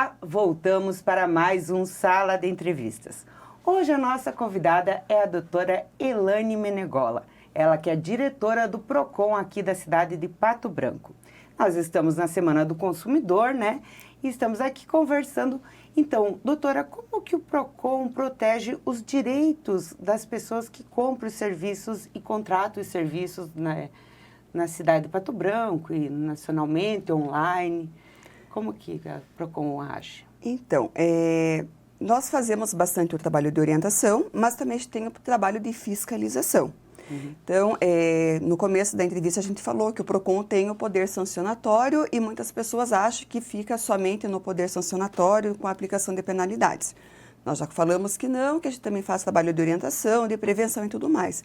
Olá, voltamos para mais um Sala de Entrevistas. Hoje a nossa convidada é a doutora Elaine Menegola, ela que é diretora do PROCON aqui da cidade de Pato Branco. Nós estamos na Semana do Consumidor, né? E estamos aqui conversando. Então, doutora, como que o PROCON protege os direitos das pessoas que compram os serviços e contratam os serviços na cidade de Pato Branco e nacionalmente, online? Como que a PROCON age? Então, nós fazemos bastante o trabalho de orientação, mas também a gente tem o trabalho de fiscalização. Então, no começo da entrevista a gente falou que o PROCON tem o poder sancionatório e muitas pessoas acham que fica somente no poder sancionatório com a aplicação de penalidades. Nós já falamos que não, que a gente também faz trabalho de orientação, de prevenção e tudo mais.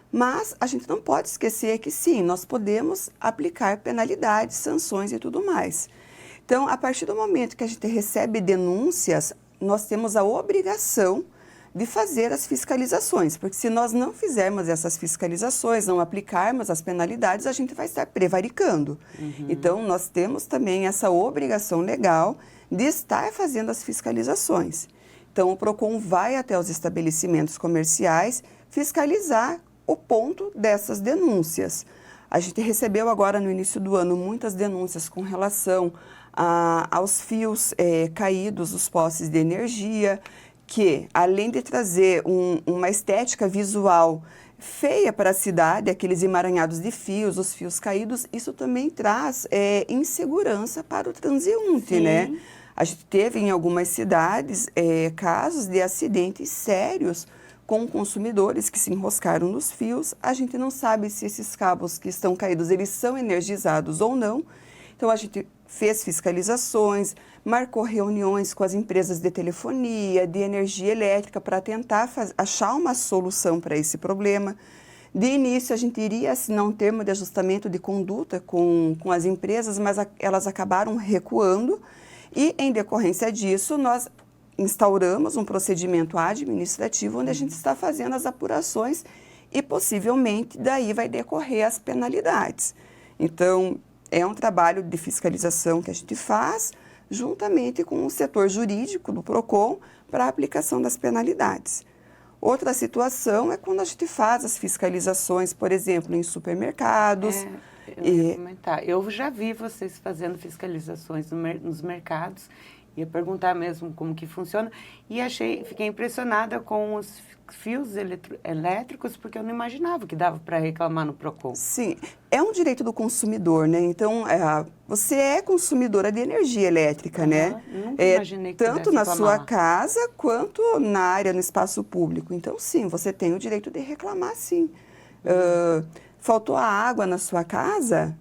Mas a gente não pode esquecer que sim, nós podemos aplicar penalidades, sanções e tudo mais. Então, a partir do momento que a gente recebe denúncias, nós temos a obrigação de fazer as fiscalizações, porque se nós não fizermos essas fiscalizações, não aplicarmos as penalidades, a gente vai estar prevaricando. Então, nós temos também essa obrigação legal de estar fazendo as fiscalizações. Então, o PROCON vai até os estabelecimentos comerciais fiscalizar o ponto dessas denúncias. A gente recebeu agora no início do ano muitas denúncias com relação aos fios caídos dos postes de energia, que além de trazer uma estética visual feia para a cidade, aqueles emaranhados de fios, os fios caídos, isso também traz insegurança para o transeunte, né? A gente teve em algumas cidades casos de acidentes sérios com consumidores que se enroscaram nos fios. A gente não sabe se esses cabos que estão caídos, eles são energizados ou não. Então, a gente fez fiscalizações, marcou reuniões com as empresas de telefonia, de energia elétrica, para tentar achar uma solução para esse problema. De início, a gente iria assinar um termo de ajustamento de conduta com as empresas, mas elas acabaram recuando e, em decorrência disso, nós instauramos um procedimento administrativo onde a gente está fazendo as apurações e, possivelmente, daí vai decorrer as penalidades. Então, é um trabalho de fiscalização que a gente faz juntamente com o setor jurídico do PROCON para a aplicação das penalidades. Outra situação é quando a gente faz as fiscalizações, por exemplo, em supermercados. Eu ia comentar. Eu já vi vocês fazendo fiscalizações nos mercados. Ia perguntar mesmo como que funciona e fiquei impressionada com os fios elétricos, porque eu não imaginava que dava para reclamar no PROCON. Sim, é um direito do consumidor, né? Então, você é consumidora de energia elétrica, né? Nunca imaginei que tanto na reclamar sua lá. casa quanto na área, no espaço público. Então, sim, você tem o direito de reclamar, sim. Faltou a água na sua casa?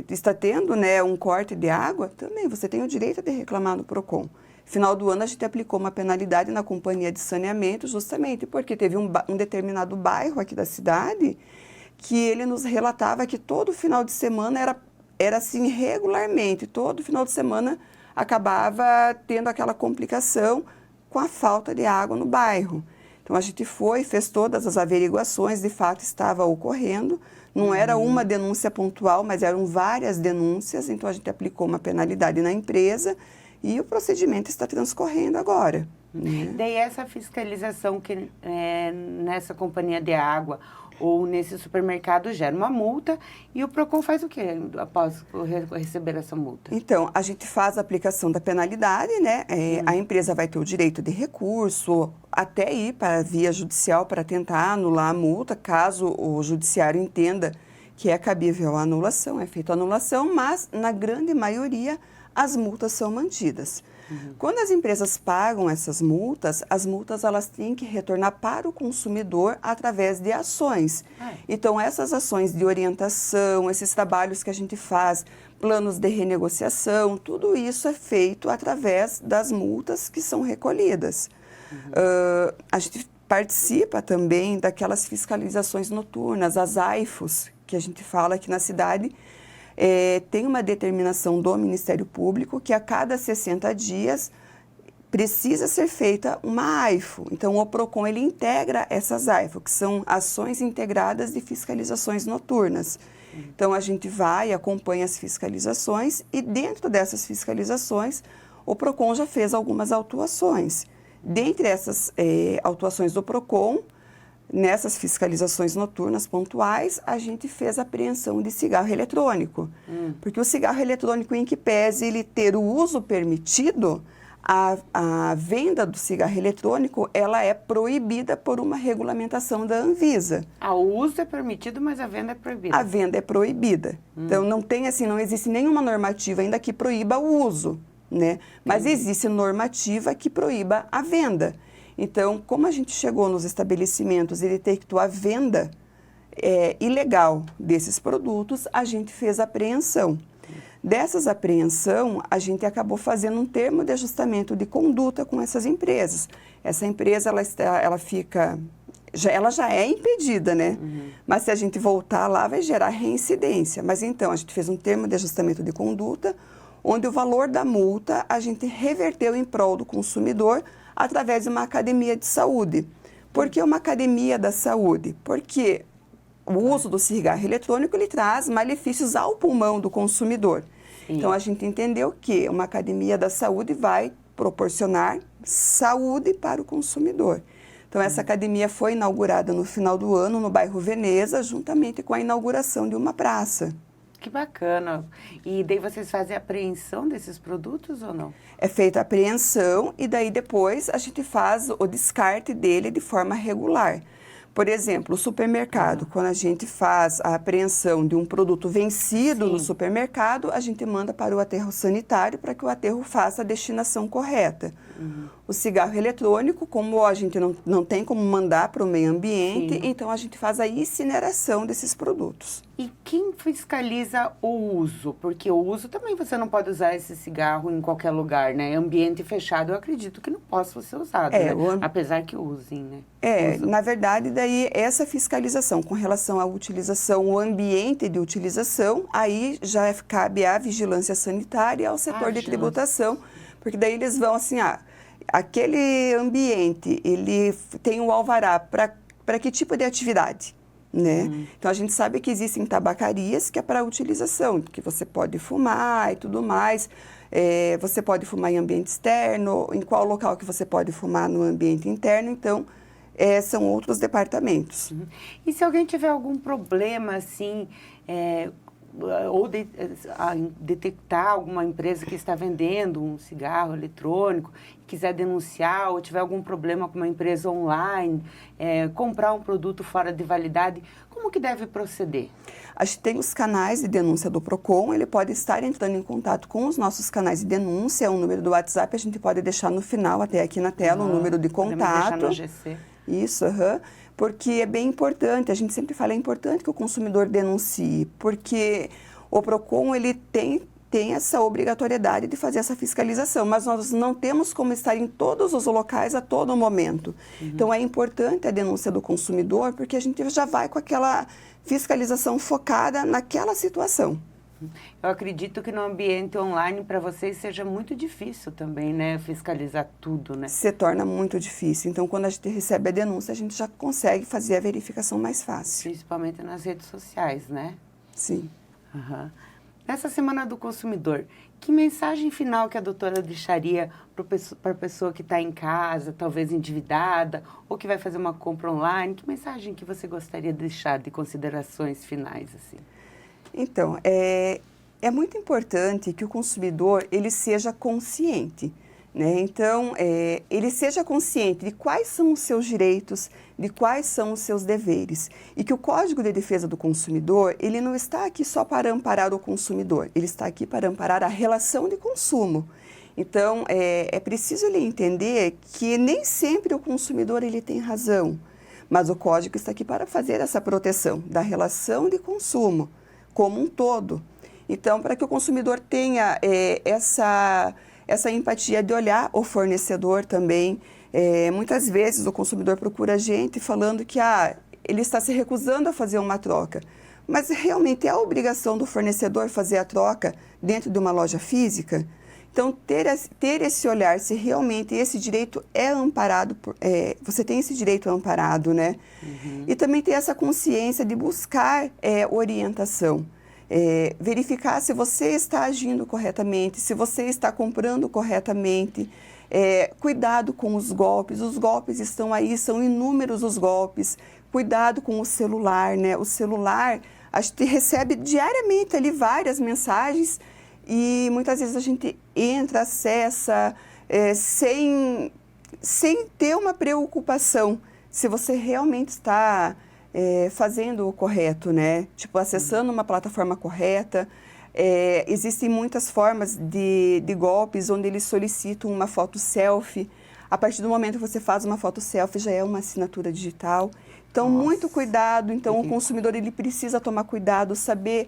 Está tendo, né, um corte de água, também você tem o direito de reclamar no PROCON. Final do ano, a gente aplicou uma penalidade na companhia de saneamento, justamente porque teve um determinado bairro aqui da cidade que ele nos relatava que todo final de semana era assim regularmente, todo final de semana acabava tendo aquela complicação com a falta de água no bairro. Então, a gente fez todas as averiguações, de fato estava ocorrendo. Não era uma denúncia pontual, mas eram várias denúncias, então a gente aplicou uma penalidade na empresa e o procedimento está transcorrendo agora. Daí essa fiscalização que nessa companhia de água ou nesse supermercado gera uma multa e o PROCON faz o quê após receber essa multa? Então, a gente faz a aplicação da penalidade, né? A empresa vai ter o direito de recurso, até ir para a via judicial para tentar anular a multa, caso o judiciário entenda que é cabível a anulação, é feita a anulação, mas na grande maioria as multas são mantidas. Quando as empresas pagam essas multas, as multas elas têm que retornar para o consumidor através de ações. Então, essas ações de orientação, esses trabalhos que a gente faz, planos de renegociação, tudo isso é feito através das multas que são recolhidas. A gente participa também daquelas fiscalizações noturnas, as AIFOS, que a gente fala aqui na cidade. Tem uma determinação do Ministério Público que a cada 60 dias precisa ser feita uma AIFO. Então, o PROCON ele integra essas AIFO, que são ações integradas de fiscalizações noturnas. Então, a gente vai, acompanha as fiscalizações e dentro dessas fiscalizações, o PROCON já fez algumas autuações. Dentre essas autuações do PROCON, nessas fiscalizações noturnas pontuais, a gente fez apreensão de cigarro eletrônico. Porque o cigarro eletrônico, em que pese ele ter o uso permitido, a venda do cigarro eletrônico, ela é proibida por uma regulamentação da Anvisa. O uso é permitido, mas a venda é proibida. A venda é proibida. Então, não existe nenhuma normativa ainda que proíba o uso, né? Mas existe normativa que proíba a venda. Então, como a gente chegou nos estabelecimentos e detectou a venda ilegal desses produtos, a gente fez apreensão. Dessas apreensão, a gente acabou fazendo um termo de ajustamento de conduta com essas empresas. Essa empresa, ela já é impedida, né? Mas se a gente voltar lá, vai gerar reincidência. Mas então, a gente fez um termo de ajustamento de conduta, onde o valor da multa a gente reverteu em prol do consumidor através de uma academia de saúde. Por que uma academia da saúde? Porque o uso do cigarro eletrônico, ele traz malefícios ao pulmão do consumidor. Sim. Então, a gente entendeu que uma academia da saúde vai proporcionar saúde para o consumidor. Então, essa academia foi inaugurada no final do ano, no bairro Veneza, juntamente com a inauguração de uma praça. Que bacana. E daí vocês fazem a apreensão desses produtos ou não? É feita a apreensão e daí depois a gente faz o descarte dele de forma regular. Por exemplo, o supermercado, quando a gente faz a apreensão de um produto vencido no supermercado, a gente manda para o aterro sanitário para que o aterro faça a destinação correta. O cigarro eletrônico, como a gente não tem como mandar para o meio ambiente, então a gente faz a incineração desses produtos. E quem fiscaliza o uso? Porque o uso também você não pode usar esse cigarro em qualquer lugar, né? Ambiente fechado, eu acredito que não possa ser usado, né? Apesar que usem, né? Na verdade, daí essa fiscalização com relação à utilização, o ambiente de utilização, aí já cabe à vigilância sanitária e ao setor de tributação, porque daí eles vão assim, aquele ambiente, ele tem um alvará para que tipo de atividade, né? Então, a gente sabe que existem tabacarias que é para utilização, que você pode fumar e tudo mais. Você pode fumar em ambiente externo, em qual local que você pode fumar no ambiente interno, então, são outros departamentos. E se alguém tiver algum problema, assim, ou detectar alguma empresa que está vendendo um cigarro eletrônico, quiser denunciar ou tiver algum problema com uma empresa online, comprar um produto fora de validade, como que deve proceder? A gente tem os canais de denúncia do PROCON, ele pode estar entrando em contato com os nossos canais de denúncia, o número do WhatsApp a gente pode deixar no final, até aqui na tela, o número de contato. Podemos deixar no GC. Isso, porque é bem importante, a gente sempre fala, é importante que o consumidor denuncie, porque o PROCON, ele tem essa obrigatoriedade de fazer essa fiscalização, mas nós não temos como estar em todos os locais a todo momento. Então, é importante a denúncia do consumidor, porque a gente já vai com aquela fiscalização focada naquela situação. Eu acredito que no ambiente online, para vocês, seja muito difícil também, né? Fiscalizar tudo, né? Se torna muito difícil. Então, quando a gente recebe a denúncia, a gente já consegue fazer a verificação mais fácil. Principalmente nas redes sociais, né? Sim. Nessa Semana do Consumidor, que mensagem final que a doutora deixaria para a pessoa que está em casa, talvez endividada, ou que vai fazer uma compra online? Que mensagem que você gostaria de deixar de considerações finais, assim? Então, é muito importante que o consumidor ele seja consciente, né? Então, ele seja consciente de quais são os seus direitos, de quais são os seus deveres. E que o Código de Defesa do Consumidor, ele não está aqui só para amparar o consumidor, ele está aqui para amparar a relação de consumo. Então, é preciso ele entender que nem sempre o consumidor ele tem razão, mas o Código está aqui para fazer essa proteção da relação de consumo como um todo. Então, para que o consumidor tenha essa empatia de olhar o fornecedor também, muitas vezes o consumidor procura a gente falando que ele está se recusando a fazer uma troca, mas realmente é a obrigação do fornecedor fazer a troca dentro de uma loja física. Então, ter esse olhar, se realmente esse direito é amparado, você tem esse direito amparado, né? E também ter essa consciência de buscar orientação. verificar se você está agindo corretamente, se você está comprando corretamente. Cuidado com os golpes estão aí, são inúmeros os golpes. Cuidado com o celular, né? O celular, a gente recebe diariamente ali várias mensagens e muitas vezes a gente entra, acessa, sem ter uma preocupação se você realmente está fazendo o correto, né? Tipo, acessando uma plataforma correta. Existem muitas formas de golpes onde eles solicitam uma foto selfie. A partir do momento que você faz uma foto selfie, já é uma assinatura digital. Então, muito cuidado. Então, o consumidor ele precisa tomar cuidado, saber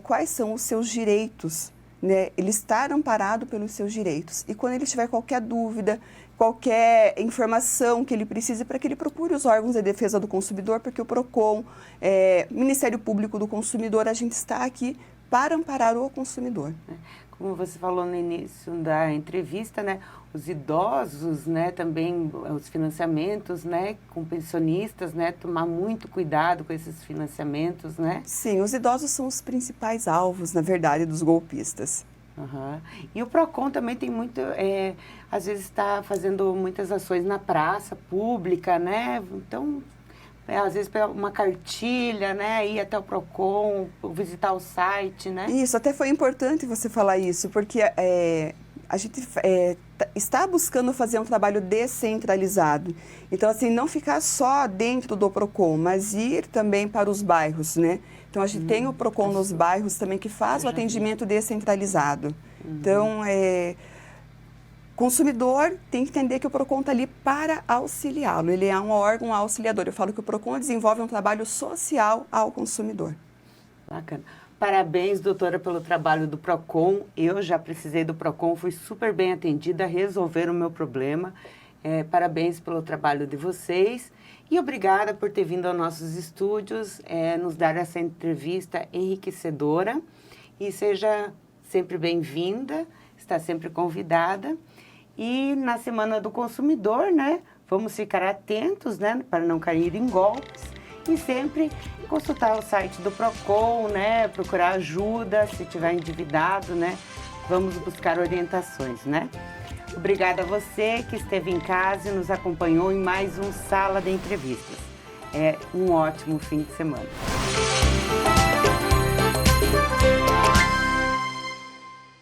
quais são os seus direitos, né? Ele estar amparado pelos seus direitos. E quando ele tiver qualquer dúvida, qualquer informação que ele precise, para que ele procure os órgãos de defesa do consumidor, porque o PROCON, Ministério Público do Consumidor, a gente está aqui para amparar o consumidor. Como você falou no início da entrevista, né, os idosos, né, também os financiamentos, né, com pensionistas, né, tomar muito cuidado com esses financiamentos, né? Sim, os idosos são os principais alvos, na verdade, dos golpistas. Uhum. E o PROCON também tem muito, às vezes está fazendo muitas ações na praça pública, né? Então, às vezes pegar uma cartilha, né? Ir até o PROCON, visitar o site, né? Isso, até foi importante você falar isso, porque a gente está buscando fazer um trabalho descentralizado. Então, assim, não ficar só dentro do PROCON, mas ir também para os bairros, né? Então, a gente tem o PROCON nos bairros também que faz o atendimento descentralizado. Então, consumidor tem que entender que o PROCON está ali para auxiliá-lo. Ele é um órgão auxiliador. Eu falo que o PROCON desenvolve um trabalho social ao consumidor. Bacana. Parabéns, doutora, pelo trabalho do PROCON. Eu já precisei do PROCON, fui super bem atendida, resolveram o meu problema. Parabéns pelo trabalho de vocês. E obrigada por ter vindo aos nossos estúdios, nos dar essa entrevista enriquecedora. E seja sempre bem-vinda, está sempre convidada. E na Semana do Consumidor, né, vamos ficar atentos, né, para não cair em golpes. E sempre consultar o site do PROCON, né, procurar ajuda se estiver endividado, né. Vamos buscar orientações, né. Obrigada a você que esteve em casa e nos acompanhou em mais um Sala de Entrevistas. Um ótimo fim de semana.